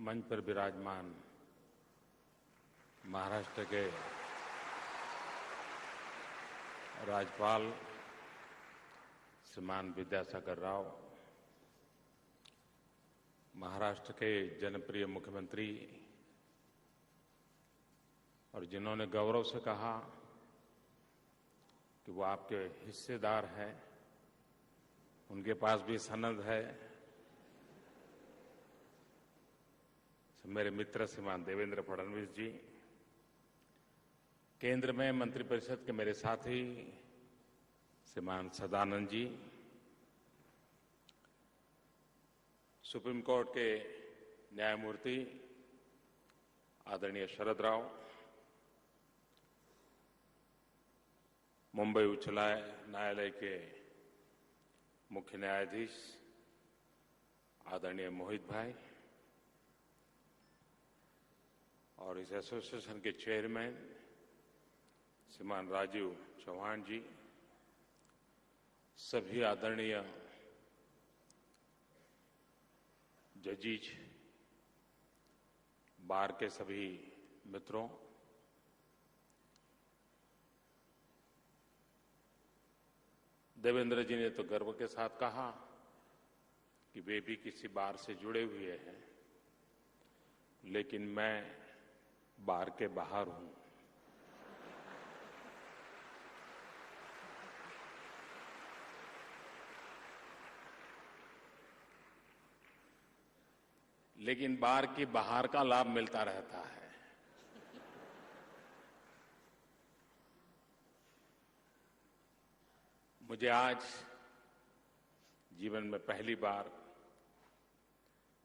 मंच पर विराजमान महाराष्ट्र के राज्यपाल श्रीमान विद्यासागर राव, महाराष्ट्र के जनप्रिय मुख्यमंत्री और जिन्होंने गौरव से कहा कि वो आपके हिस्सेदार हैं, उनके पास भी सनद है, मेरे मित्र श्रीमान देवेंद्र फडणवीस जी, केंद्र में मंत्रिपरिषद के मेरे साथी श्रीमान सदानंद जी, सुप्रीम कोर्ट के न्यायमूर्ति आदरणीय शरद राव, मुंबई उच्च न्यायालय के मुख्य न्यायाधीश आदरणीय मोहित भाई और इस एसोसिएशन के चेयरमैन श्रीमान राजीव चौहान जी, सभी आदरणीय जजीज, बार के सभी मित्रों, देवेंद्र जी ने तो गर्व के साथ कहा कि वे भी किसी बार से जुड़े हुए हैं, लेकिन मैं बार के बाहर हूं। लेकिन बार के बाहर का लाभ मिलता रहता है। मुझे आज जीवन में पहली बार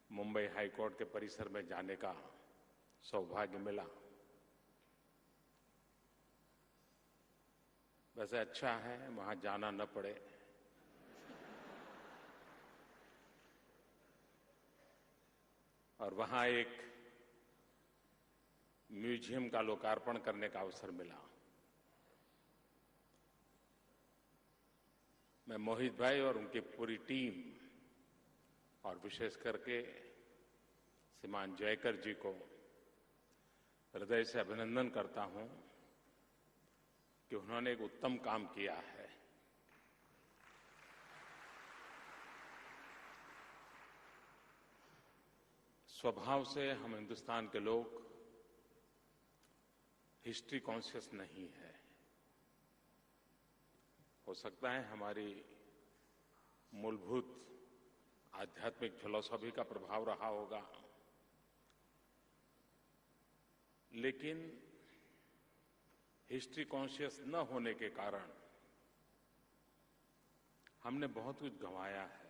मुंबई हाई कोर्ट के परिसर में जाने का सौभाग्य मिला। वैसे अच्छा है वहां जाना न पड़े, और वहां एक म्यूजियम का लोकार्पण करने का अवसर मिला। मैं मोहित भाई और उनकी पूरी टीम और विशेष करके श्रीमान जयकर जी को हृदय से अभिनंदन करता हूं कि उन्होंने एक उत्तम काम किया है। स्वभाव से हम हिंदुस्तान के लोग हिस्ट्री कॉन्शियस नहीं है। हो सकता है हमारी मूलभूत आध्यात्मिक फिलॉसफी का प्रभाव रहा होगा, लेकिन हिस्ट्री कॉन्शियस न होने के कारण हमने बहुत कुछ गंवाया है।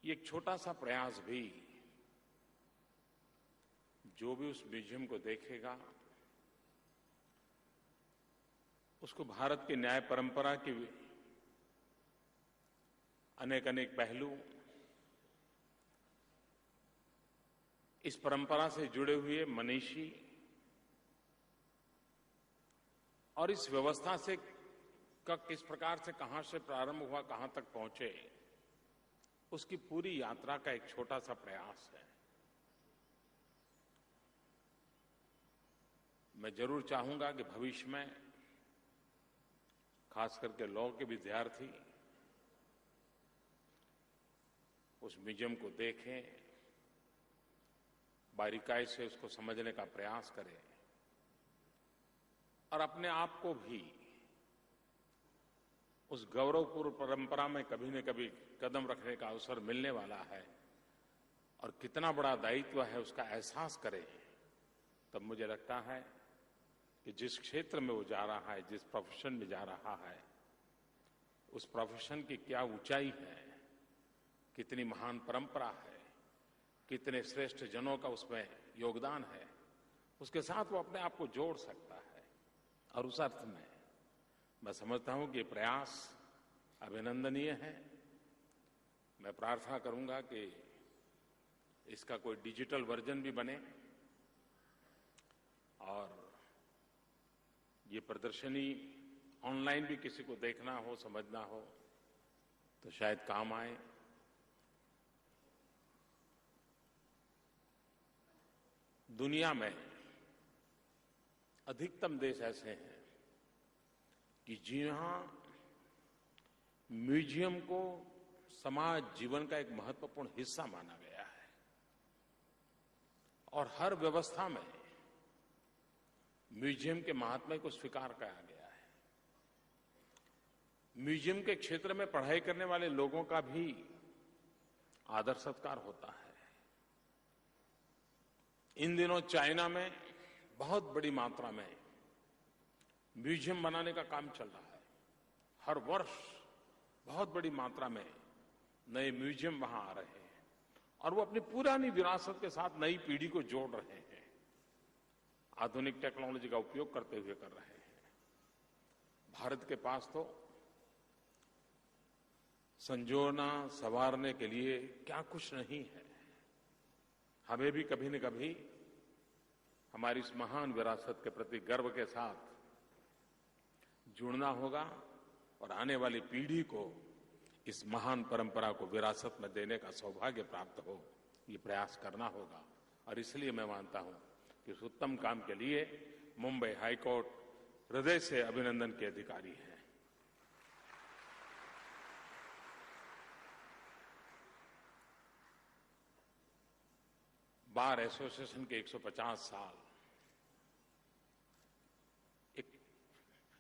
ये एक छोटा सा प्रयास भी, जो भी उस म्यूजियम को देखेगा उसको भारत की न्याय परंपरा के अनेक अनेक पहलू, इस परंपरा से जुड़े हुए मनीषी और इस व्यवस्था से किस प्रकार से कहां से प्रारंभ हुआ, कहां तक पहुंचे, उसकी पूरी यात्रा का एक छोटा सा प्रयास है। मैं जरूर चाहूंगा कि भविष्य में खास करके लॉ के विद्यार्थी उस म्यूजियम को देखें, बारीकाई से उसको समझने का प्रयास करें और अपने आप को भी उस गौरवपूर्ण परंपरा में कभी न कभी कदम रखने का अवसर मिलने वाला है और कितना बड़ा दायित्व है उसका एहसास करें। तब मुझे लगता है कि जिस क्षेत्र में वो जा रहा है, जिस प्रोफेशन में जा रहा है, उस प्रोफेशन की क्या ऊंचाई है, कितनी महान परंपरा है, कितने श्रेष्ठ जनों का उसमें योगदान है, उसके साथ वो अपने आप को जोड़ सकता है। और उस अर्थ में मैं समझता हूं कि ये प्रयास अभिनंदनीय है। मैं प्रार्थना करूंगा कि इसका कोई डिजिटल वर्जन भी बने और ये प्रदर्शनी ऑनलाइन भी किसी को देखना हो, समझना हो तो शायद काम आए। दुनिया में अधिकतम देश ऐसे हैं कि जहां म्यूजियम को समाज जीवन का एक महत्वपूर्ण हिस्सा माना गया है और हर व्यवस्था में म्यूजियम के महात्म्य को स्वीकार किया गया है। म्यूजियम के क्षेत्र में पढ़ाई करने वाले लोगों का भी आदर सत्कार होता है। इन दिनों चाइना में बहुत बड़ी मात्रा में म्यूजियम बनाने का काम चल रहा है। हर वर्ष बहुत बड़ी मात्रा में नए म्यूजियम वहां आ रहे हैं और वो अपनी पुरानी विरासत के साथ नई पीढ़ी को जोड़ रहे हैं, आधुनिक टेक्नोलॉजी का उपयोग करते हुए कर रहे हैं। भारत के पास तो संजोना संवारने के लिए क्या कुछ नहीं है। हमें भी कभी न कभी हमारी इस महान विरासत के प्रति गर्व के साथ जुड़ना होगा और आने वाली पीढ़ी को इस महान परंपरा को विरासत में देने का सौभाग्य प्राप्त हो, ये प्रयास करना होगा। और इसलिए मैं मानता हूं कि इस उत्तम काम के लिए मुंबई हाईकोर्ट हृदय से अभिनंदन के अधिकारी है। बार एसोसिएशन के 150 साल एक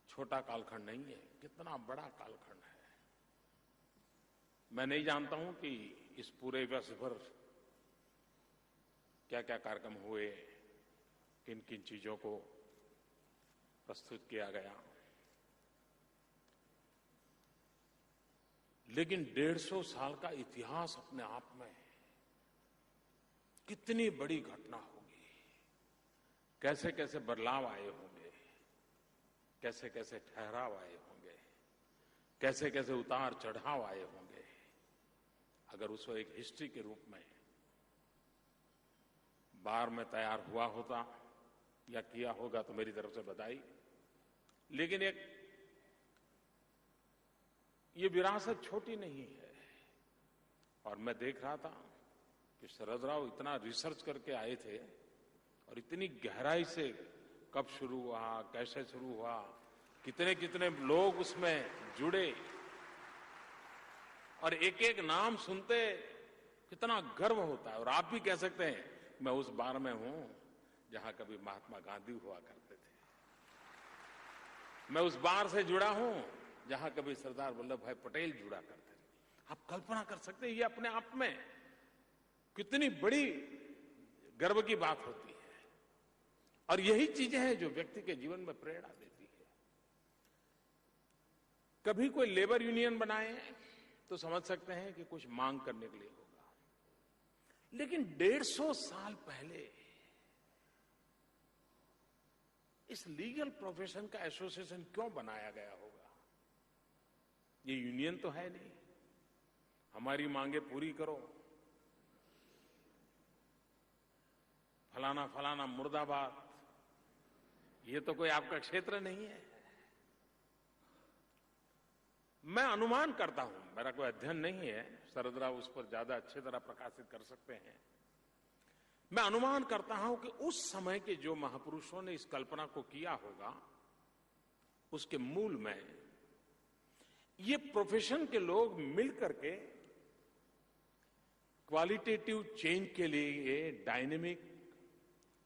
छोटा कालखंड नहीं है, कितना बड़ा कालखंड है। मैं नहीं जानता हूं कि इस पूरे वर्ष भर क्या क्या कार्यक्रम हुए, किन किन चीजों को प्रस्तुत किया गया, लेकिन 150 साल का इतिहास अपने आप में कितनी बड़ी घटना होगी। कैसे कैसे बदलाव आए होंगे, कैसे कैसे ठहराव आए होंगे, कैसे कैसे उतार चढ़ाव आए होंगे। अगर उसको एक हिस्ट्री के रूप में बार में तैयार हुआ होता या किया होगा तो मेरी तरफ से बधाई। लेकिन ये विरासत छोटी नहीं है। और मैं देख रहा था कि शरद राव इतना रिसर्च करके आए थे और इतनी गहराई से कब शुरू हुआ, कैसे शुरू हुआ, कितने कितने लोग उसमें जुड़े और एक एक नाम सुनते कितना गर्व होता है। और आप भी कह सकते हैं मैं उस बार में हूं जहां कभी महात्मा गांधी हुआ करते थे। मैं उस बार से जुड़ा हूं जहां कभी सरदार वल्लभ भाई पटेल जुड़ा करते थे। आप कल्पना कर सकते हैं ये अपने आप में कितनी बड़ी गर्व की बात होती है। और यही चीजें हैं जो व्यक्ति के जीवन में प्रेरणा देती है। कभी कोई लेबर यूनियन बनाए तो समझ सकते हैं कि कुछ मांग करने के लिए होगा, लेकिन 150 साल पहले इस लीगल प्रोफेशन का एसोसिएशन क्यों बनाया गया होगा? ये यूनियन तो है नहीं, हमारी मांगे पूरी करो, फलाना फलाना मुर्दाबाद, ये तो कोई आपका क्षेत्र नहीं है। मैं अनुमान करता हूं, मेरा कोई अध्ययन नहीं है, शरद राव उस पर ज्यादा अच्छी तरह प्रकाशित कर सकते हैं। मैं अनुमान करता हूं कि उस समय के जो महापुरुषों ने इस कल्पना को किया होगा, उसके मूल में ये प्रोफेशन के लोग मिलकर के क्वालिटेटिव चेंज के लिए डायनेमिक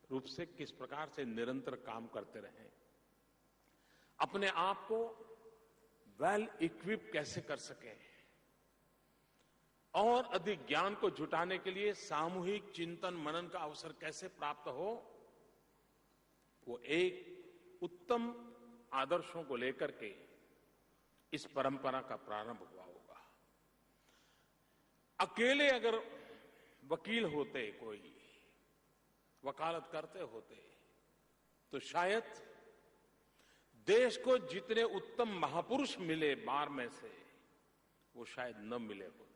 रूप से किस प्रकार से निरंतर काम करते रहे, अपने आप को वेल इक्विप कैसे कर सके और अधिक ज्ञान को जुटाने के लिए सामूहिक चिंतन मनन का अवसर कैसे प्राप्त हो, वो एक उत्तम आदर्शों को लेकर के इस परंपरा का प्रारंभ हुआ होगा। अकेले अगर वकील होते, कोई वकालत करते होते, तो शायद देश को जितने उत्तम महापुरुष मिले बार में से वो शायद न मिले होते।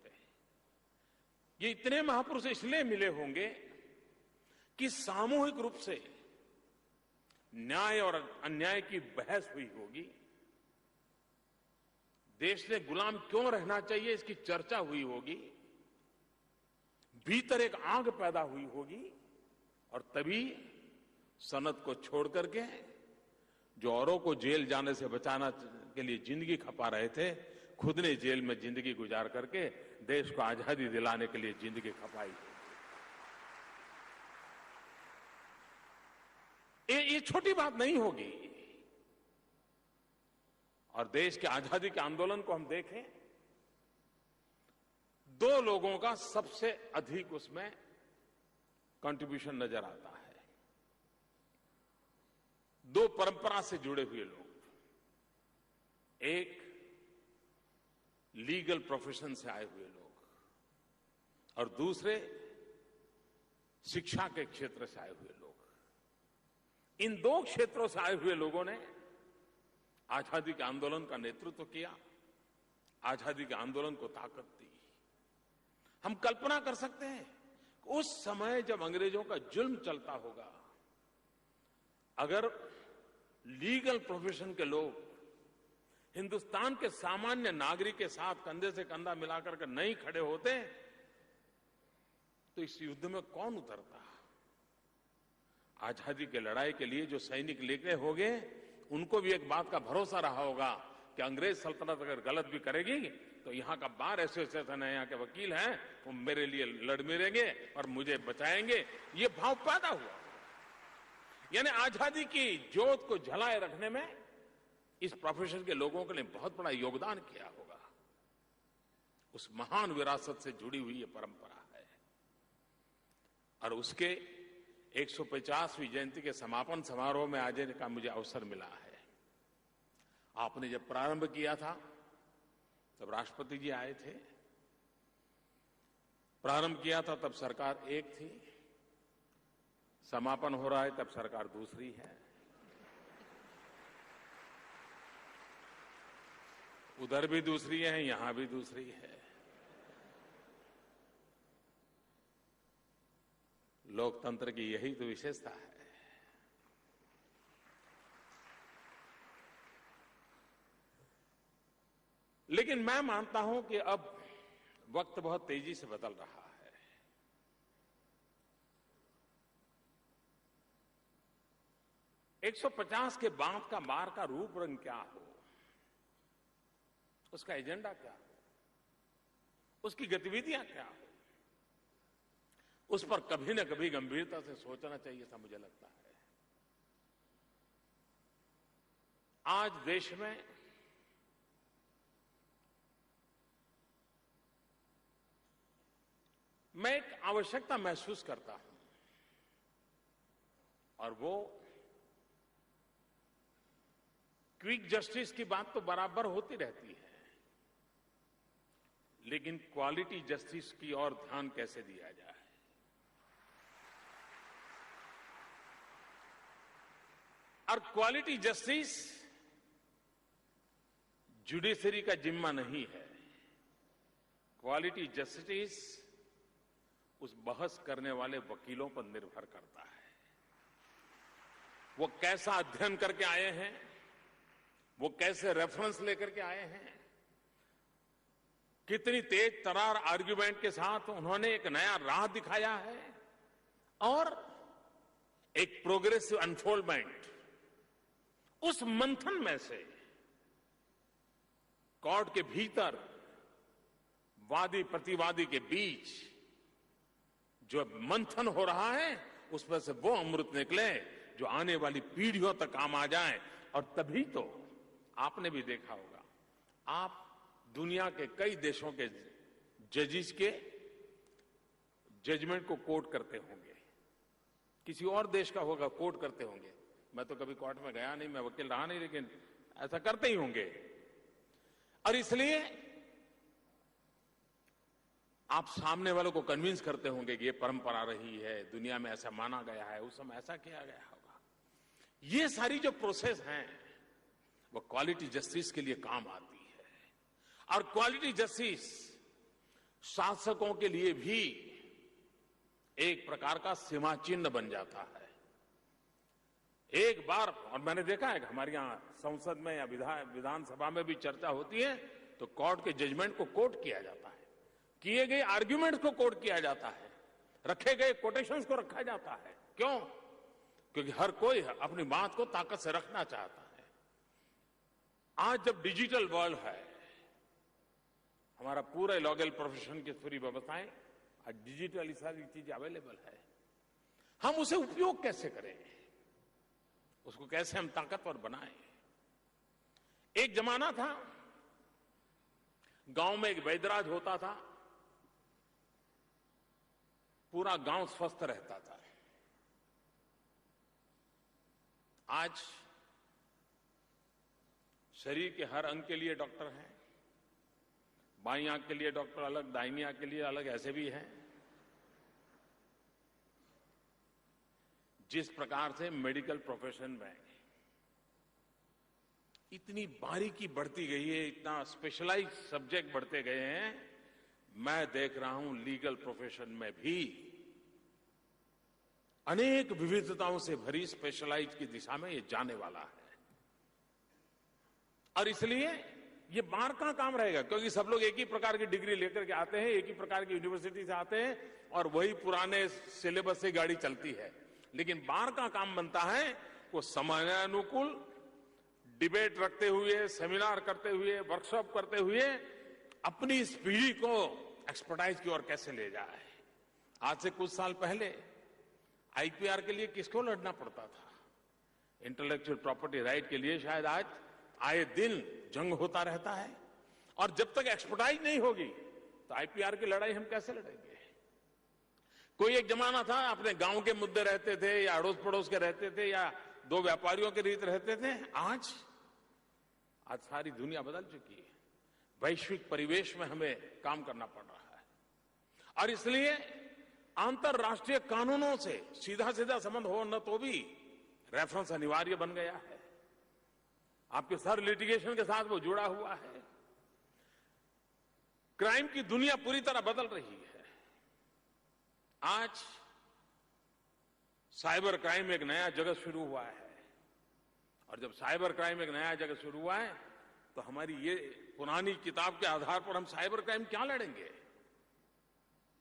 ये इतने महापुरुष इसलिए मिले होंगे कि सामूहिक रूप से न्याय और अन्याय की बहस हुई होगी, देश ने गुलाम क्यों रहना चाहिए इसकी चर्चा हुई होगी, भीतर एक आग पैदा हुई होगी और तभी सनद को छोड़ करके जो औरों को जेल जाने से बचाना के लिए जिंदगी खपा रहे थे, खुद ने जेल में जिंदगी गुजार करके देश को आजादी दिलाने के लिए जिंदगी खपाई। ये छोटी बात नहीं होगी। और देश के आजादी के आंदोलन को हम देखें, दो लोगों का सबसे अधिक उसमें कंट्रीब्यूशन नजर आता है। दो परंपरा से जुड़े हुए लोग, एक लीगल प्रोफेशन से आए हुए लोग और दूसरे शिक्षा के क्षेत्र से आए हुए लोग। इन दो क्षेत्रों से आए हुए लोगों ने आजादी के आंदोलन का नेतृत्व किया, आजादी के आंदोलन को ताकत दी। हम कल्पना कर सकते हैं उस समय जब अंग्रेजों का जुल्म चलता होगा, अगर लीगल प्रोफेशन के लोग हिंदुस्तान के सामान्य नागरिक के साथ कंधे से कंधा मिलाकर के नहीं खड़े होते तो इस युद्ध में कौन उतरता। आजादी की लड़ाई के लिए जो सैनिक निकले होंगे, उनको भी एक बात का भरोसा रहा होगा कि अंग्रेज सल्तनत अगर गलत भी करेगी तो यहां का बार एसोसिएशन है, यहां के वकील हैं, वो मेरे लिए लड़ मिलेंगे और मुझे बचाएंगे। ये भाव पैदा हुआ। यानी आजादी की जोत को जलाए रखने में इस प्रोफेशन के लोगों के लिए बहुत बड़ा योगदान किया होगा। उस महान विरासत से जुड़ी हुई ये परंपरा है। और उसके 150वीं जयंती के समापन समारोह में आने का मुझे अवसर मिला है। आपने जब प्रारंभ किया था तब राष्ट्रपति जी आए थे। प्रारंभ किया था तब सरकार एक थी, समापन हो रहा है तब सरकार दूसरी है। उधर भी दूसरी है, यहां भी दूसरी है। लोकतंत्र की यही तो विशेषता है। लेकिन मैं मानता हूं कि अब वक्त बहुत तेजी से बदल रहा है। एक 150 के बाद का बार का रूप रंग क्या हो, उसका एजेंडा क्या हो, उसकी गतिविधियां क्या हो, उस पर कभी न कभी गंभीरता से सोचना चाहिए था, मुझे लगता है। आज देश में मैं एक आवश्यकता महसूस करता हूं और वो क्विक जस्टिस की बात तो बराबर होती रहती है, लेकिन क्वालिटी जस्टिस की ओर ध्यान कैसे दिया जाए। और क्वालिटी जस्टिस जुडिशरी का जिम्मा नहीं है। क्वालिटी जस्टिस उस बहस करने वाले वकीलों पर निर्भर करता है। वो कैसा अध्ययन करके आए हैं, वो कैसे रेफरेंस लेकर के आए हैं, कितनी तेज तरार आर्ग्यूमेंट के साथ उन्होंने एक नया राह दिखाया है और एक प्रोग्रेसिव अनफोल्डमेंट, उस मंथन में से कोर्ट के भीतर वादी प्रतिवादी के बीच जो मंथन हो रहा है, उसमें से वो अमृत निकले जो आने वाली पीढ़ियों तक काम आ जाए। और तभी तो आपने भी देखा होगा, आप दुनिया के कई देशों के जजिस के जजमेंट को कोट करते होंगे, किसी और देश का होगा कोट करते होंगे। मैं तो कभी कोर्ट में गया नहीं, मैं वकील रहा नहीं, लेकिन ऐसा करते ही होंगे। और इसलिए आप सामने वालों को कन्विंस करते होंगे कि ये परंपरा रही है, दुनिया में ऐसा माना गया है, उस समय ऐसा किया गया होगा। ये सारी जो प्रोसेस हैं वो क्वालिटी जस्टिस के लिए काम आती है। और क्वालिटी जस्टिस शासकों के लिए भी एक प्रकार का सीमा चिन्ह बन जाता है। एक बार, और मैंने देखा है कि हमारे यहां संसद में या विधानसभा में भी चर्चा होती है तो कोर्ट के जजमेंट को कोट किया जाता है, किए गए आर्ग्यूमेंट को कोट किया जाता है, रखे गए कोटेशंस को रखा जाता है। क्यों? क्योंकि हर कोई अपनी बात को ताकत से रखना चाहता है। आज जब डिजिटल वर्ल्ड है, हमारा पूरे लीगल प्रोफेशन की पूरी व्यवस्थाएं आज डिजिटली सारी चीजें अवेलेबल है। हम उसे उपयोग कैसे करें, उसको कैसे हम ताकतवर बनाएं? एक जमाना था, गांव में एक वैद्यराज होता था, पूरा गांव स्वस्थ रहता था। आज शरीर के हर अंग के लिए डॉक्टर हैं, बाईं आंख के लिए डॉक्टर अलग, दाहिनी आंख के लिए अलग, ऐसे भी हैं। जिस प्रकार से मेडिकल प्रोफेशन में इतनी बारीकी बढ़ती गई है, इतना स्पेशलाइज सब्जेक्ट बढ़ते गए हैं, मैं देख रहा हूं लीगल प्रोफेशन में भी अनेक विविधताओं से भरी स्पेशलाइज की दिशा में ये जाने वाला है। और इसलिए ये बार का काम रहेगा, क्योंकि सब लोग एक ही प्रकार की डिग्री लेकर के आते हैं, एक ही प्रकार की यूनिवर्सिटी से आते हैं और वही पुराने सिलेबस से गाड़ी चलती है। लेकिन बार का काम बनता है वो समयानुकूल डिबेट रखते हुए, सेमिनार करते हुए, वर्कशॉप करते हुए अपनी इस पीढ़ी को एक्सपर्टाइज की ओर कैसे ले जाए। आज से कुछ साल पहले आईपीआर के लिए किसको लड़ना पड़ता था? इंटेलेक्चुअल प्रॉपर्टी राइट के लिए शायद आज आए दिन जंग होता रहता है। और जब तक एक्सपर्टाइज नहीं होगी तो आईपीआर की लड़ाई हम कैसे लड़ेंगे? कोई एक जमाना था, अपने गांव के मुद्दे रहते थे या अड़ोस पड़ोस के रहते थे या दो व्यापारियों के रीत रहते थे। आज सारी दुनिया बदल चुकी है, वैश्विक परिवेश में हमें काम करना पड़ रहा है। और इसलिए अंतरराष्ट्रीय कानूनों से सीधा सीधा संबंध हो न तो भी रेफरेंस अनिवार्य बन गया है। आपके सर लिटिगेशन के साथ वो जुड़ा हुआ है। क्राइम की दुनिया पूरी तरह बदल रही है। आज साइबर क्राइम एक नया जगत शुरू हुआ है, और जब साइबर क्राइम एक नया जगत शुरू हुआ है तो हमारी ये पुरानी किताब के आधार पर हम साइबर क्राइम क्या लड़ेंगे?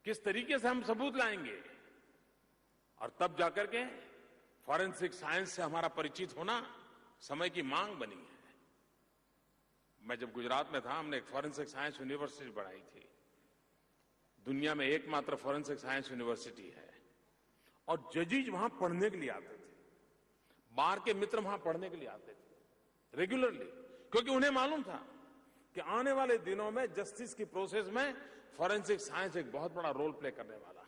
किस तरीके से हम सबूत लाएंगे? और तब जाकर के फॉरेंसिक साइंस से हमारा परिचित होना समय की मांग बनी है। मैं जब गुजरात में था, हमने एक फॉरेंसिक साइंस यूनिवर्सिटी बनाई थी। दुनिया में एकमात्र फॉरेंसिक साइंस यूनिवर्सिटी है। और जजेज वहां पढ़ने के लिए आते थे, बार के मित्र वहां पढ़ने के लिए आते थे रेगुलरली, क्योंकि उन्हें मालूम था कि आने वाले दिनों में जस्टिस की प्रोसेस में फॉरेंसिक साइंस एक बहुत बड़ा रोल प्ले करने वाला है।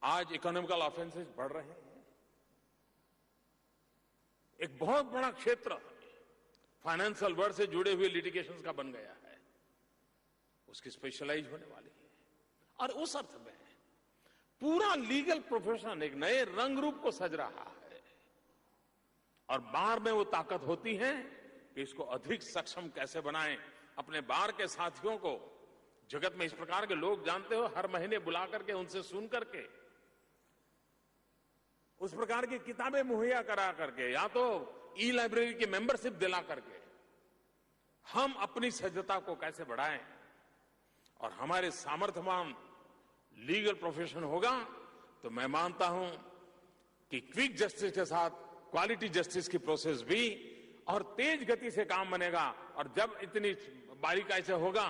आज इकोनॉमिकल ऑफेंसेस बढ़ रहे हैं। एक बहुत बड़ा क्षेत्र फाइनेंशियल वर्ल्ड से जुड़े हुए लिटिगेशंस का बन गया है, उसकी स्पेशलाइज होने वाली है। और उस अर्थ में पूरा लीगल प्रोफेशन एक नए रंग रूप को सज रहा है। और बार में वो ताकत होती है कि इसको अधिक सक्षम कैसे बनाएं। अपने बार के साथियों को जगत में इस प्रकार के लोग जानते हो, हर महीने बुला करके उनसे सुन करके उस प्रकार की किताबें मुहैया करा करके या तो ई लाइब्रेरी की मेंबरशिप दिला करके हम अपनी सज्जता को कैसे बढ़ाएं और हमारे सामर्थ्यवान लीगल प्रोफेशन होगा तो मैं मानता हूं कि क्विक जस्टिस के साथ क्वालिटी जस्टिस की प्रोसेस भी और तेज गति से काम बनेगा। और जब इतनी बारीकाई से होगा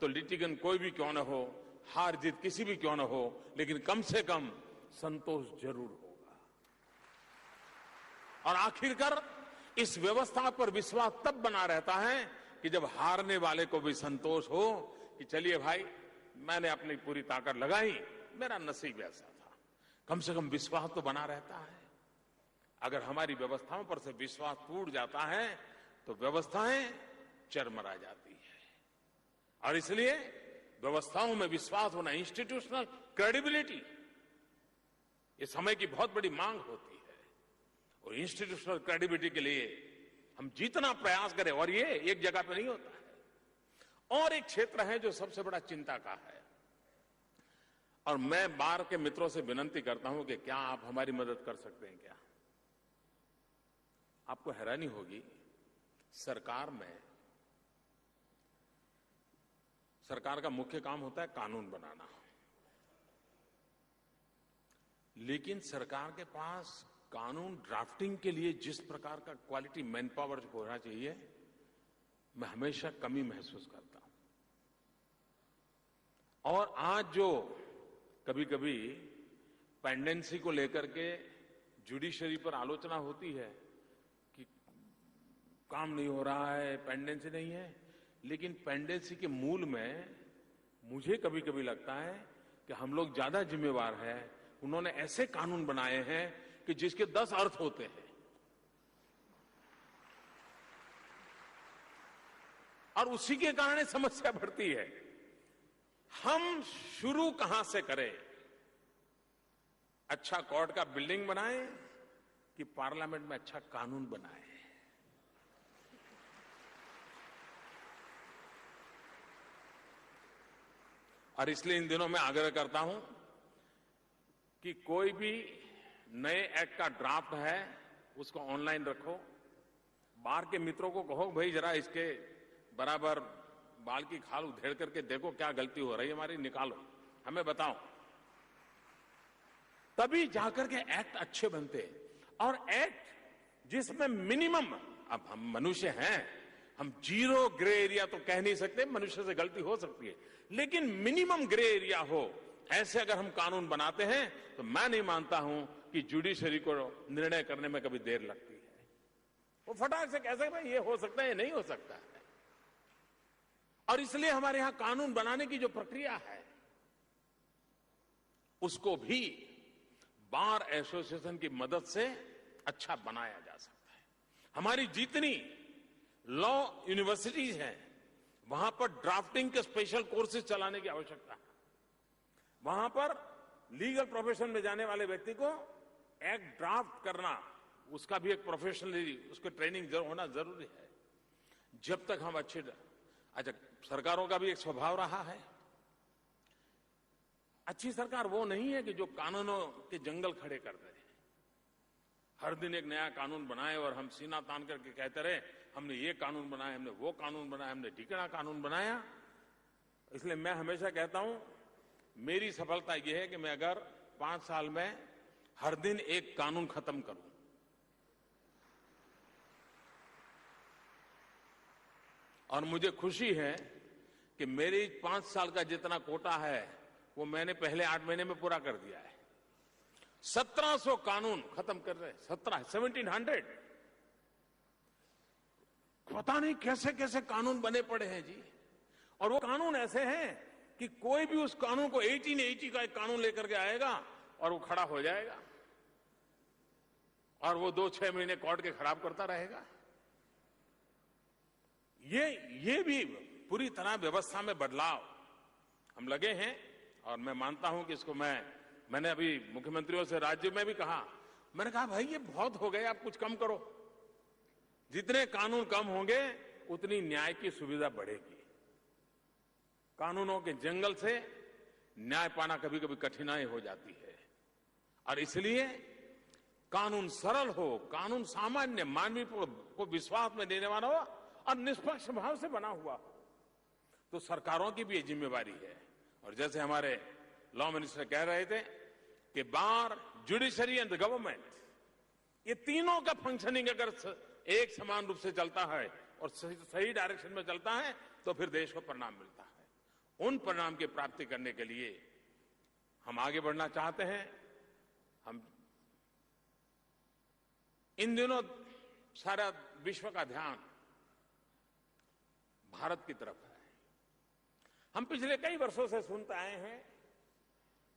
तो लिटिगन कोई भी क्यों न हो, हार जीत किसी भी क्यों न हो, लेकिन कम से कम संतोष जरूर होगा। और आखिरकार इस व्यवस्था पर विश्वास तब बना रहता है कि जब हारने वाले को भी संतोष हो कि चलिए भाई, मैंने अपनी पूरी ताकत लगाई, मेरा नसीब ऐसा था। कम से कम विश्वास तो बना रहता है। अगर हमारी व्यवस्थाओं पर से विश्वास टूट जाता है तो व्यवस्थाएं चरमरा जाती है। और इसलिए व्यवस्थाओं में विश्वास होना, इंस्टीट्यूशनल क्रेडिबिलिटी, ये समय की बहुत बड़ी मांग होती है। और इंस्टीट्यूशनल क्रेडिबिलिटी के लिए हम जितना प्रयास करें, और ये एक जगह पे नहीं होता है। और एक क्षेत्र है जो सबसे बड़ा चिंता का है, और मैं बार के मित्रों से विनती करता हूं कि क्या आप हमारी मदद कर सकते हैं क्या? आपको हैरानी होगी, सरकार का मुख्य काम होता है कानून बनाना, लेकिन सरकार के पास कानून ड्राफ्टिंग के लिए जिस प्रकार का क्वालिटी मैन पावर होना चाहिए, मैं हमेशा कमी महसूस करता हूं। और आज जो कभी-कभी पेंडेंसी को लेकर के जुडिशरी पर आलोचना होती है कि काम नहीं हो रहा है, पेंडेंसी नहीं है, लेकिन पेंडेंसी के मूल में मुझे कभी-कभी लगता है कि हम लोग ज्यादा जिम्मेवार हैं। उन्होंने ऐसे कानून बनाए हैं कि जिसके 10 अर्थ होते हैं, और उसी के कारण समस्या बढ़ती है। हम शुरू कहां से करें? अच्छा कोर्ट का बिल्डिंग बनाएं कि पार्लियामेंट में अच्छा कानून बनाएं? और इसलिए इन दिनों मैं आग्रह करता हूं कि कोई भी नए एक्ट का ड्राफ्ट है उसको ऑनलाइन रखो। बाहर के मित्रों को कहो, भाई जरा इसके बराबर बाल की खाल उधेड़ करके देखो क्या गलती हो रही है हमारी, निकालो, हमें बताओ। तभी जाकर के एक्ट अच्छे बनते। और एक्ट जिसमें मिनिमम, अब हम मनुष्य हैं, हम 0 ग्रे एरिया तो कह नहीं सकते, मनुष्य से गलती हो सकती है, लेकिन मिनिमम ग्रे एरिया हो, ऐसे अगर हम कानून बनाते हैं तो मैं नहीं मानता हूं कि जुडिशरी को निर्णय करने में कभी देर लगती है। वो फटाक से कह सकते हैं ये हो सकता है, ये नहीं हो सकता है। और इसलिए हमारे यहां कानून बनाने की जो प्रक्रिया है उसको भी बार एसोसिएशन की मदद से अच्छा बनाया जा सकता है। हमारी जितनी लॉ यूनिवर्सिटीज हैं वहां पर ड्राफ्टिंग के स्पेशल कोर्सेज चलाने की आवश्यकता है। वहां पर लीगल प्रोफेशन में जाने वाले व्यक्ति को एक्ट ड्राफ्ट करना, उसका भी एक प्रोफेशनली उसको ट्रेनिंग होना जरूरी है। जब तक हम अच्छा, सरकारों का भी एक स्वभाव रहा है, अच्छी सरकार वो नहीं है कि जो कानूनों के जंगल खड़े कर दे। हर दिन एक नया कानून बनाए और हम सीना तान करके कहते रहे हमने ये कानून बनाया, हमने वो कानून बनाया, हमने ढिकना कानून बनाया। इसलिए मैं हमेशा कहता हूं, मेरी सफलता यह है कि मैं अगर 5 साल में हर दिन एक कानून खत्म करूं, और मुझे खुशी है कि मेरी 5 साल का जितना कोटा है वो मैंने पहले 8 महीने में पूरा कर दिया है। 1700 कानून खत्म कर रहे, 1700 पता नहीं कैसे कैसे कानून बने पड़े हैं जी। और वो कानून ऐसे हैं कि कोई भी उस कानून को 1880 का एक कानून लेकर के आएगा और वो खड़ा हो जाएगा, और वो 2-6 महीने कोर्ट के खराब करता रहेगा। ये भी पूरी तरह व्यवस्था में बदलाव हम लगे हैं। और मैं मानता हूं कि इसको मैंने अभी मुख्यमंत्रियों से राज्य में भी कहा, मैंने कहा भाई ये बहुत हो गए, आप कुछ कम करो। जितने कानून कम होंगे उतनी न्याय की सुविधा बढ़ेगी। कानूनों के जंगल से न्याय पाना कभी कभी कठिनाई हो जाती है, और इसलिए कानून सरल हो, कानून सामान्य मानवीय को विश्वास में देने वाला हो और निष्पक्ष भाव से बना हुआ हो। तो सरकारों की भी ये जिम्मेवारी है। और जैसे हमारे लॉ मिनिस्टर कह रहे थे कि बार, जुडिशरी एंड द गवर्नमेंट, ये तीनों का फंक्शनिंग अगर एक समान रूप से चलता है और सही डायरेक्शन में चलता है तो फिर देश को परिणाम मिलता है। उन परिणाम की प्राप्ति करने के लिए हम आगे बढ़ना चाहते हैं। हम इन दिनों सारा विश्व का ध्यान भारत की तरफ है। हम पिछले कई वर्षों से सुनते आए हैं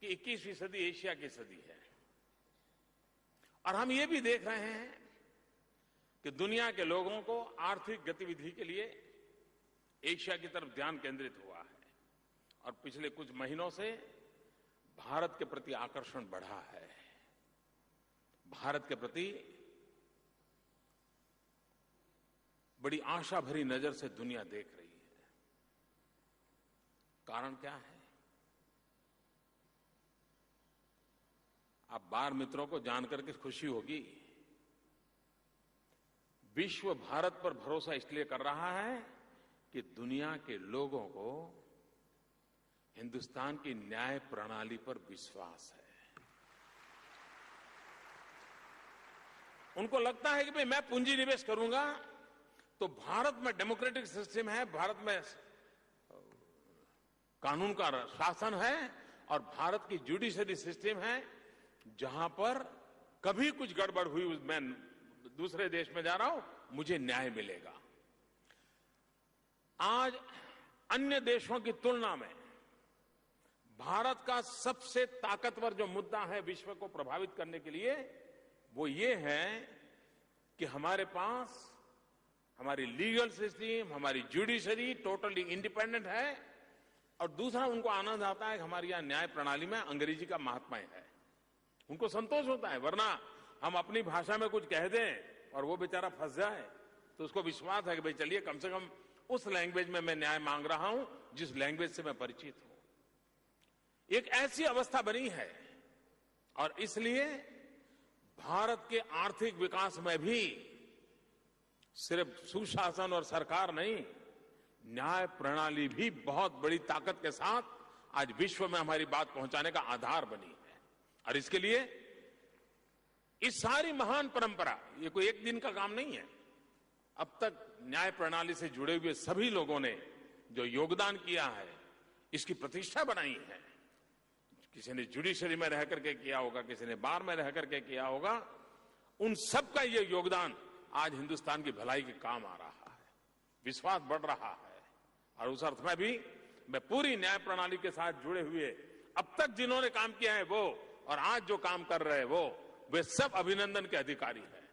कि 21वीं सदी एशिया की सदी है, और हम ये भी देख रहे हैं कि दुनिया के लोगों को आर्थिक गतिविधि के लिए एशिया की तरफ ध्यान केंद्रित हुआ है, और पिछले कुछ महीनों से भारत के प्रति आकर्षण बढ़ा है। भारत के प्रति बड़ी आशा भरी नजर से दुनिया देख रही है। कारण क्या है? आप बार मित्रों को जानकर के खुशी होगी, विश्व भारत पर भरोसा इसलिए कर रहा है कि दुनिया के लोगों को हिंदुस्तान की न्याय प्रणाली पर विश्वास है। उनको लगता है कि भाई मैं पूंजी निवेश करूंगा तो भारत में डेमोक्रेटिक सिस्टम है, भारत में कानून का शासन है और भारत की जुडिशरी सिस्टम है जहां पर कभी कुछ गड़बड़ हुई, मैं दूसरे देश में जा रहा हूं, मुझे न्याय मिलेगा। आज अन्य देशों की तुलना में भारत का सबसे ताकतवर जो मुद्दा है विश्व को प्रभावित करने के लिए वो ये है कि हमारे पास हमारी लीगल सिस्टम, हमारी जुडिशरी टोटली इंडिपेंडेंट है और दूसरा उनको आनंद आता है कि हमारी यहां न्याय प्रणाली में अंग्रेजी का महात्म्य है। उनको संतोष होता है, वरना हम अपनी भाषा में कुछ कह दें और वो बेचारा फंस जाए तो उसको विश्वास है कि भाई चलिए कम से कम उस लैंग्वेज में मैं न्याय मांग रहा हूं जिस लैंग्वेज से मैं परिचित हूं। एक ऐसी अवस्था बनी है और इसलिए भारत के आर्थिक विकास में भी सिर्फ सुशासन और सरकार नहीं, न्याय प्रणाली भी बहुत बड़ी ताकत के साथ आज विश्व में हमारी बात पहुंचाने का आधार बनी है। और इसके लिए इस सारी महान परंपरा, ये कोई एक दिन का काम नहीं है, अब तक न्याय प्रणाली से जुड़े हुए सभी लोगों ने जो योगदान किया है इसकी प्रतिष्ठा बनाई है। किसी ने जुडिशरी में रह करके किया होगा, किसी ने बार में रह करके किया होगा, उन सब का ये योगदान आज हिंदुस्तान की भलाई के काम आ रहा है, विश्वास बढ़ रहा है। और उस अर्थ में भी मैं पूरी न्याय प्रणाली के साथ जुड़े हुए अब तक जिन्होंने काम किया है वो और आज जो काम कर रहे हैं वे सब अभिनंदन के अधिकारी हैं।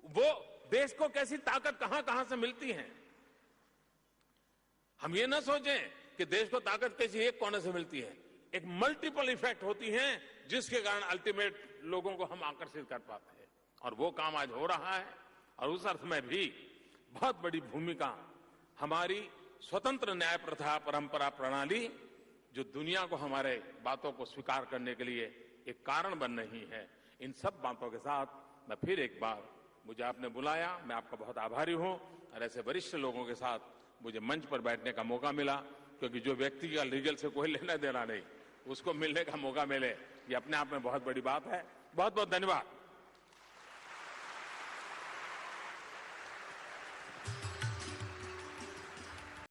वो देश को कैसी ताकत कहां से मिलती है, हम ये ना सोचें कि देश को ताकत किसी एक कोने से मिलती है, एक मल्टीपल इफेक्ट होती है जिसके कारण अल्टीमेट लोगों को हम आकर्षित कर पाते हैं और वो काम आज हो रहा है। और उस अर्थ में भी बहुत बड़ी भूमिका हमारी स्वतंत्र न्याय प्रथा परंपरा प्रणाली जो दुनिया को हमारे बातों को स्वीकार करने के लिए एक कारण बन रही है। इन सब बातों के साथ मैं फिर एक बार, मुझे आपने बुलाया, मैं आपका बहुत आभारी हूं और ऐसे वरिष्ठ लोगों के साथ मुझे मंच पर बैठने का मौका मिला, क्योंकि जो व्यक्ति का लीगल से कोई लेना देना नहीं उसको मिलने का मौका मिले, ये अपने आप में बहुत बड़ी बात है। बहुत बहुत धन्यवाद।